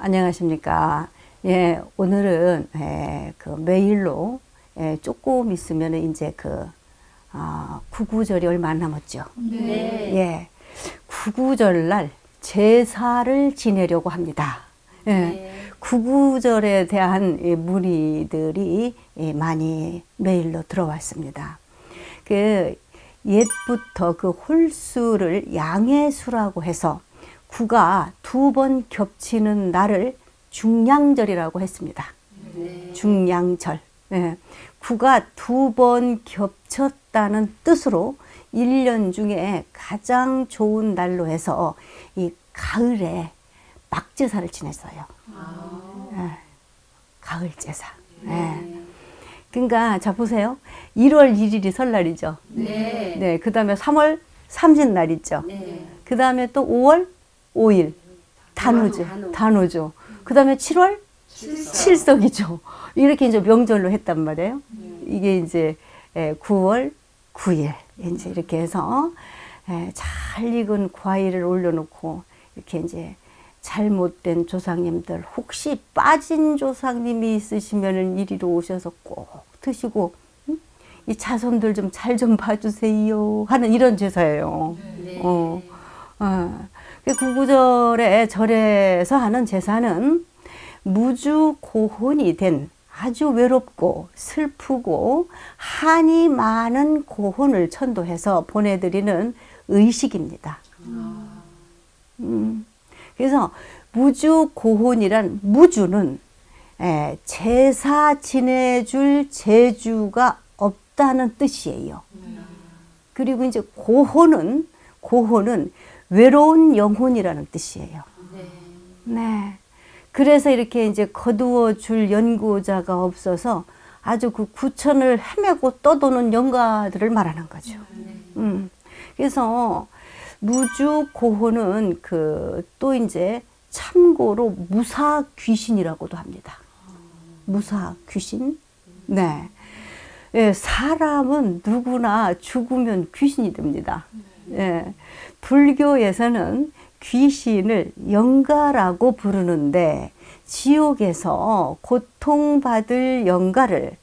안녕하십니까. 예, 오늘은 그 매일로 조금 있으면 이제 구구절이 얼마 안 남았죠. 네. 예, 구구절날 제사를 지내려고 합니다. 예, 네. 구구절에 대한 문의들이 많이 메일로 들어왔습니다. 그 옛부터 그 홀수를 양해수라고 해서 구가 두 번 겹치는 날을 중량절이라고 했습니다. 네. 중량절. 예. 구가 두 번 겹쳤다는 뜻으로 1년 중에 가장 좋은 날로 해서 이 가을에 막제사를 지냈어요. 예. 가을 제사. 예. 그러니까 자 보세요. 1월 1일이 설날이죠. 네. 네. 그다음에 3월 30날 있죠. 네. 그다음에 또 5월 5일 단오죠. 단오죠. 그다음에 7월 칠석이죠. 이렇게 이제 명절로 했단 말이에요. 이게 이제 9월 9일 이제 이렇게 해서 잘 익은 과일을 올려놓고 이렇게 이제 잘못된 조상님들 혹시 빠진 조상님이 있으시면은 이리로 오셔서 꼭 드시고 이 자손들 좀 잘 좀 봐주세요 하는 이런 제사예요. 네. 구구절에 절에서 하는 제사는 무주고혼이 된 아주 외롭고 슬프고 한이 많은 고혼을 천도해서 보내드리는 의식입니다. 그래서 무주고혼이란 무주는 제사 지내줄 재주가 없다는 뜻이에요. 그리고 이제 고혼은 외로운 영혼이라는 뜻이에요. 네. 그래서 이렇게 이제 거두어 줄 연구자가 없어서 아주 그 구천을 헤매고 떠도는 영가들을 말하는 거죠. 그래서 무주고혼은 또 이제 참고로 무사 귀신이라고도 합니다. 무사 귀신. 네. 예, 사람은 누구나 죽으면 귀신이 됩니다. 예, 불교에서는 귀신을 영가라고 부르는데 지옥에서 고통받을 영가를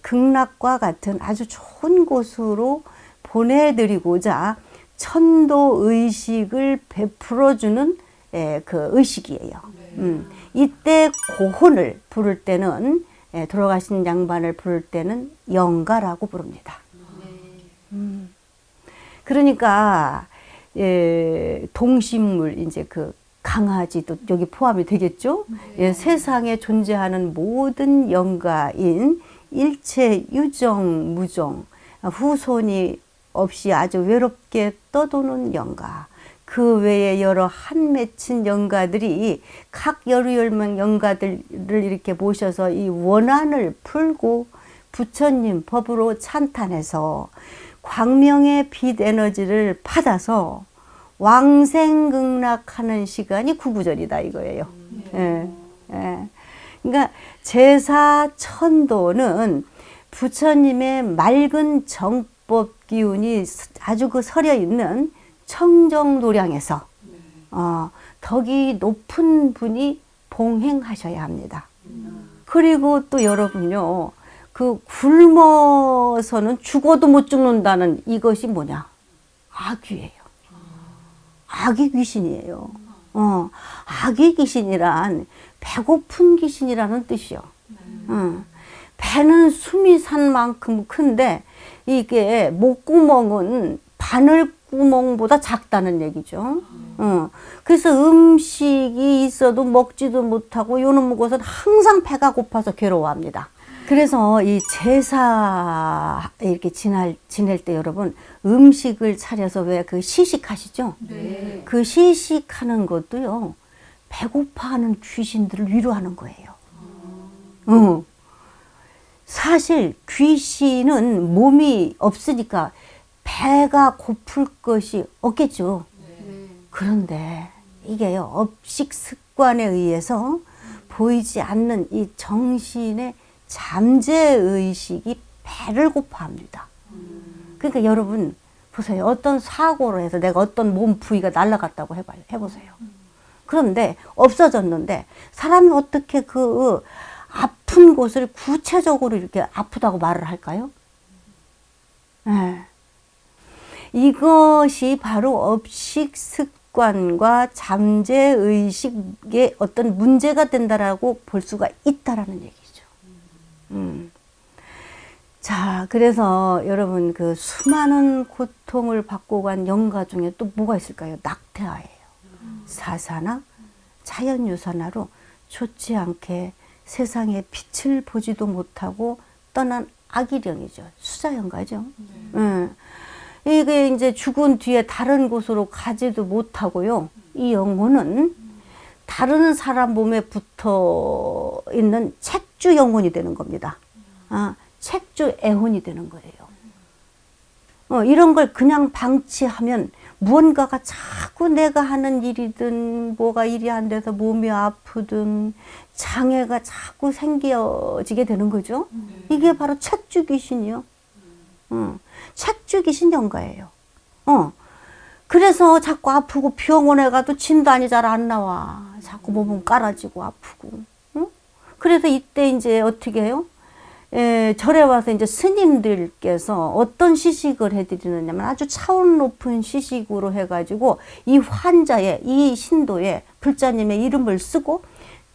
극락과 같은 아주 좋은 곳으로 보내드리고자 천도 의식을 베풀어주는 그 의식이에요. 이때 고혼을 부를 때는 돌아가신 양반을 부를 때는 영가라고 부릅니다. 그러니까 동식물 이제 그 강아지도 여기 포함이 되겠죠. 세상에 존재하는 모든 영가인 일체 유정 무정 후손이 없이 아주 외롭게 떠도는 영가. 그 외에 여러 한 맺힌 영가들이 각 열명 영가들을 이렇게 모셔서 이 원한을 풀고 부처님 법으로 찬탄해서 광명의 빛 에너지를 받아서 왕생극락하는 시간이 구구절이다 이거예요. 그러니까 제사 천도는 부처님의 맑은 정법 기운이 아주 서려 있는 청정도량에서 덕이 높은 분이 봉행하셔야 합니다. 그리고 또 여러분요, 그 굶어서는 죽어도 못 죽는다는 이것이 뭐냐? 악귀예요. 악귀 귀신이에요. 악귀 귀신이란 배고픈 귀신이라는 뜻이요. 배는 숨이 산 만큼 큰데 이게 목구멍은 바늘구멍보다 작다는 얘기죠. 그래서 음식이 있어도 먹지도 못하고 요놈 것은 항상 배가 고파서 괴로워합니다. 그래서 이 제사 이렇게 지낼 때 여러분 음식을 차려서 왜 그 시식하시죠? 네. 그 시식하는 것도요 배고파하는 귀신들을 위로하는 거예요. 사실 귀신은 몸이 없으니까 배가 고플 것이 없겠죠. 그런데 이게요 업식 습관에 의해서 보이지 않는 이 정신의 잠재의식이 배를 고파합니다. 그러니까 여러분 보세요. 어떤 사고로 해서 내가 어떤 몸 부위가 날아갔다고 해보세요. 그런데 없어졌는데 사람이 어떻게 그 아픈 곳을 구체적으로 이렇게 아프다고 말을 할까요? 네. 이것이 바로 업식 습관과 잠재의식의 어떤 문제가 된다라고 볼 수가 있다라는 얘기죠. 자, 그래서 여러분 그 수많은 고통을 받고 간 영가 중에 또 뭐가 있을까요? 낙태아예요. 사사나 자연유산화로 좋지 않게 세상에 빛을 보지도 못하고 떠난 아기령이죠. 수자영가죠. 이게 이제 죽은 뒤에 다른 곳으로 가지도 못하고요. 이 영혼은 다른 사람 몸에 붙어 있는 책주 영혼이 되는 겁니다. 책주 애혼이 되는 거예요. 이런 걸 그냥 방치하면 무언가가 자꾸 내가 하는 일이든 뭐가 일이 안 돼서 몸이 아프든 장애가 자꾸 생겨지게 되는 거죠. 이게 바로 책주 귀신이요. 책주 귀신 영가예요. 그래서 자꾸 아프고 병원에 가도 진단이 잘 안 나와. 자꾸 몸은 깔아지고 아프고. 그래서 이때 이제 어떻게 해요? 절에 와서 이제 스님들께서 어떤 시식을 해드리느냐면 아주 차원 높은 시식으로 해가지고 이 환자의, 이 신도의 불자님의 이름을 쓰고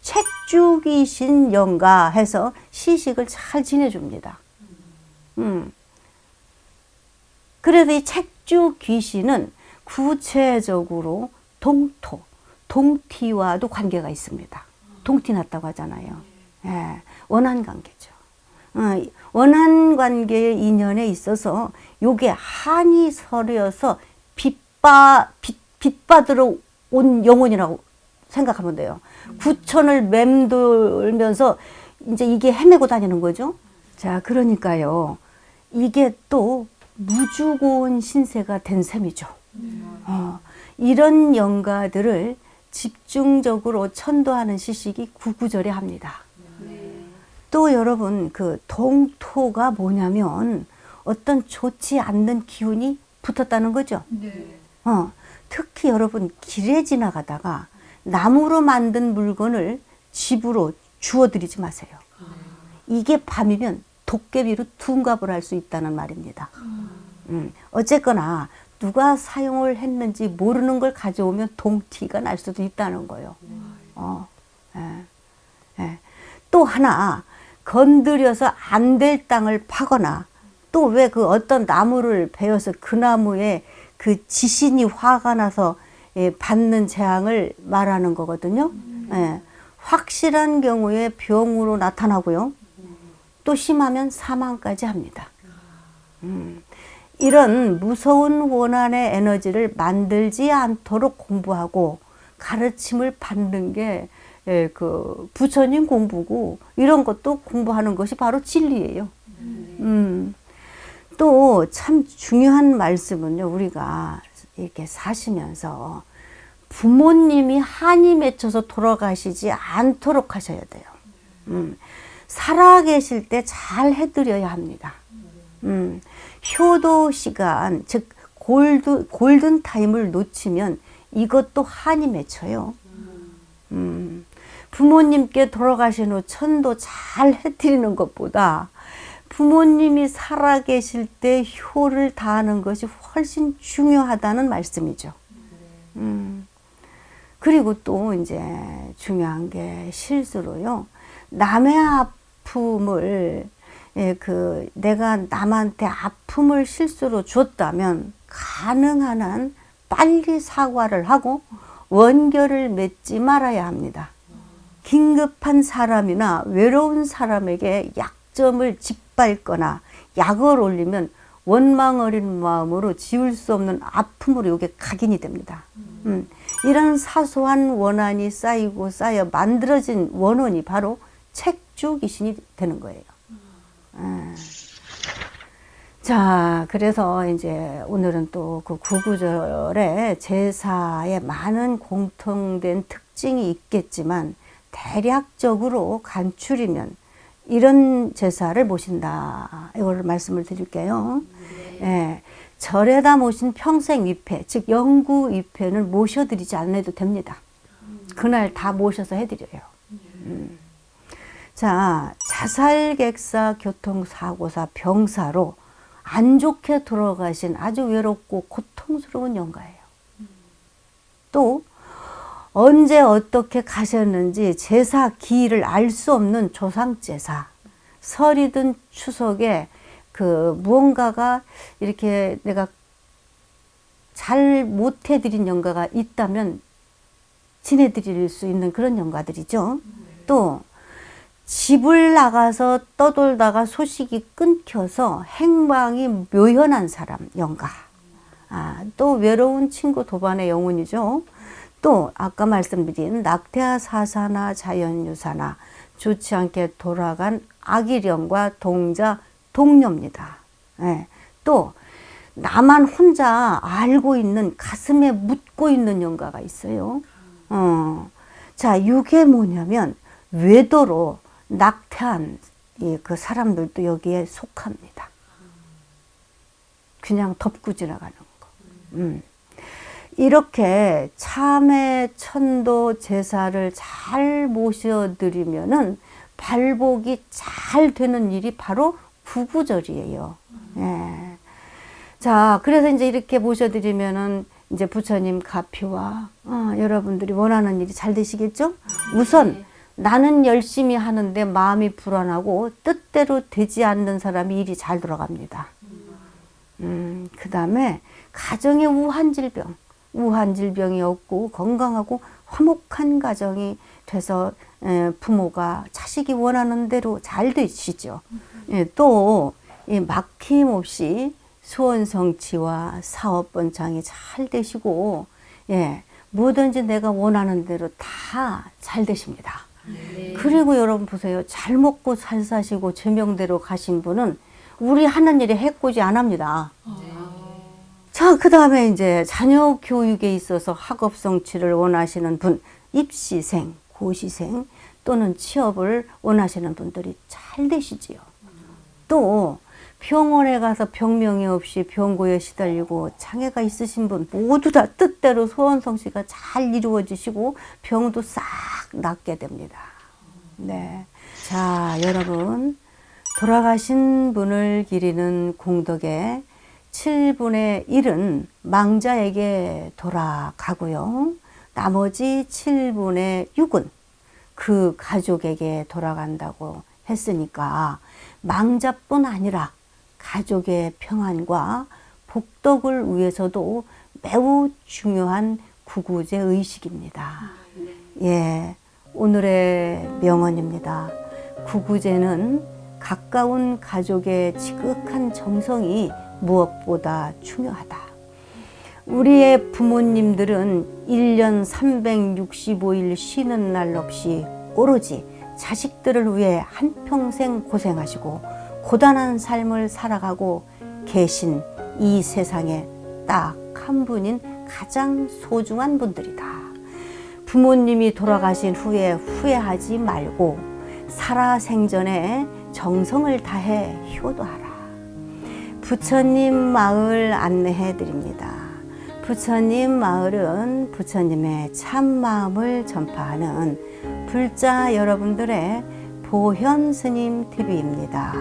책주귀신 영가 해서 시식을 잘 지내줍니다. 그래서 이 책주 귀신은 구체적으로 동토, 동티와도 관계가 있습니다. 동티 났다고 하잖아요. 예, 원한 관계죠. 원한 관계의 인연에 있어서 요게 한이 서려서 빚받으러 온 영혼이라고 생각하면 돼요. 구천을 맴돌면서 이제 이게 헤매고 다니는 거죠. 자, 그러니까요. 이게 또 무주고온 신세가 된 셈이죠. 이런 영가들을 집중적으로 천도하는 시식이 구구절에 합니다. 또 여러분 그 동토가 뭐냐면 어떤 좋지 않는 기운이 붙었다는 거죠. 특히 여러분 길에 지나가다가 나무로 만든 물건을 집으로 주워들이지 마세요. 이게 밤이면 도깨비로 둔갑을 할 수 있다는 말입니다. 어쨌거나 누가 사용을 했는지 모르는 걸 가져오면 동티가 날 수도 있다는 거예요. 또 하나 건드려서 안 될 땅을 파거나 또 왜 그 어떤 나무를 베어서 그 나무에 그 지신이 화가 나서 받는 재앙을 말하는 거거든요. 확실한 경우에 병으로 나타나고요. 또 심하면 사망까지 합니다. 이런 무서운 원한의 에너지를 만들지 않도록 공부하고 가르침을 받는 게 그 부처님 공부고 이런 것도 공부하는 것이 바로 진리예요. 또 참 중요한 말씀은요. 우리가 이렇게 사시면서 부모님이 한이 맺혀서 돌아가시지 않도록 하셔야 돼요. 살아계실 때 잘 해드려야 합니다. 효도 시간, 즉 골든 타임을 놓치면 이것도 한이 맺혀요. 부모님께 돌아가신 후 천도 잘 해드리는 것보다 부모님이 살아계실 때 효를 다하는 것이 훨씬 중요하다는 말씀이죠. 그리고 또 이제 중요한 게 실수로요. 남의 아픔을 내가 남한테 아픔을 실수로 줬다면 가능한 한 빨리 사과를 하고 원결을 맺지 말아야 합니다. 긴급한 사람이나 외로운 사람에게 약점을 짓밟거나 약을 올리면 원망 어린 마음으로 지울 수 없는 아픔으로 이게 각인이 됩니다. 이런 사소한 원한이 쌓이고 쌓여 만들어진 원혼이 바로 책주 귀신이 되는 거예요. 자, 그래서 이제 오늘은 또 그 구구절의 제사에 많은 공통된 특징이 있겠지만 대략적으로 간추리면 이런 제사를 모신다. 이걸 말씀을 드릴게요. 절에다 모신 평생 위패, 즉 영구 위패는 모셔드리지 않아도 됩니다. 그날 다 모셔서 해드려요. 자, 자살객사, 교통사고사, 병사로 안 좋게 돌아가신 아주 외롭고 고통스러운 영가예요. 또 언제 어떻게 가셨는지 제사 기일을 알 수 없는 조상제사, 설이든 추석에 그 무언가가 이렇게 내가 잘 못해드린 영가가 있다면 지내드릴 수 있는 그런 영가들이죠. 또 집을 나가서 떠돌다가 소식이 끊겨서 행방이 묘연한 사람 영가. 또 외로운 친구 도반의 영혼이죠. 또 아까 말씀드린 낙태아 사사나 자연유사나 좋지 않게 돌아간 아기령과 동자 동료입니다. 예. 또 나만 혼자 알고 있는 가슴에 묻고 있는 영가가 있어요. 자, 이게 뭐냐면 외도로 낙태한 그 사람들도 여기에 속합니다. 그냥 덮고 지나가는 거. 이렇게 참회, 천도, 제사를 잘 모셔드리면은 발복이 잘 되는 일이 바로 구구절이에요. 예. 자, 그래서 이제 이렇게 모셔드리면은 이제 부처님 가피와 여러분들이 원하는 일이 잘 되시겠죠? 우선 나는 열심히 하는데 마음이 불안하고 뜻대로 되지 않는 사람이 일이 잘 돌아갑니다. 그 다음에 가정에 우한 질병이 없고 건강하고 화목한 가정이 돼서 부모가 자식이 원하는 대로 잘 되시죠. 또 막힘없이 소원 성취와 사업 번창이 잘 되시고, 뭐든지 내가 원하는 대로 다 잘 되십니다. 네. 그리고 여러분 보세요. 잘 먹고 잘 사시고 제명대로 가신 분은 우리 하는 일에 해코지 안 합니다. 자, 그 다음에 이제 자녀 교육에 있어서 학업 성취를 원하시는 분, 입시생, 고시생 또는 취업을 원하시는 분들이 잘 되시지요. 또 병원에 가서 병명이 없이 병고에 시달리고 장애가 있으신 분 모두 다 뜻대로 소원 성취가 잘 이루어지시고 병도 싹 낫게 됩니다. 네. 자, 여러분, 돌아가신 분을 기리는 공덕에 7분의 1은 망자에게 돌아가고요. 나머지 7분의 6은 그 가족에게 돌아간다고 했으니까 망자뿐 아니라 가족의 평안과 복덕을 위해서도 매우 중요한 구구제 의식입니다. 예, 오늘의 명언입니다. 구구제는 가까운 가족의 지극한 정성이 무엇보다 중요하다. 우리의 부모님들은 1년 365일 쉬는 날 없이 오로지 자식들을 위해 한평생 고생하시고 고단한 삶을 살아가고 계신 이 세상에 딱 한 분인 가장 소중한 분들이다. 부모님이 돌아가신 후에 후회하지 말고 살아생전에 정성을 다해 효도하라. 부처님 마을 안내해 드립니다. 부처님 마을은 부처님의 참마음을 전파하는 불자 여러분들의 보현 스님 TV입니다.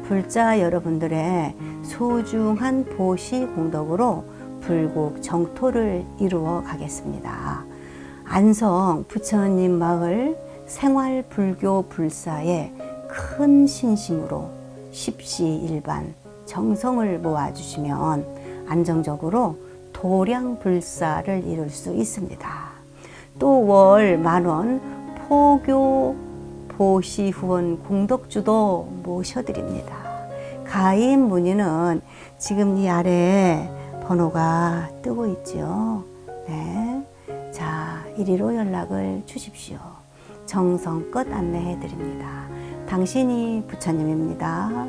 불자 여러분들의 소중한 보시 공덕으로 불국 정토를 이루어 가겠습니다. 안성 부처님 마을 생활불교 불사에 큰 신심으로 십시일반 정성을 모아주시면 안정적으로 도량불사를 이룰 수 있습니다. 또 월 10,000원 포교 보시 후원 공덕주도 모셔드립니다. 가입 문의는 지금 이 아래에 번호가 뜨고 있죠. 네. 자, 이리로 연락을 주십시오. 정성껏 안내해 드립니다. 당신이 부처님입니다.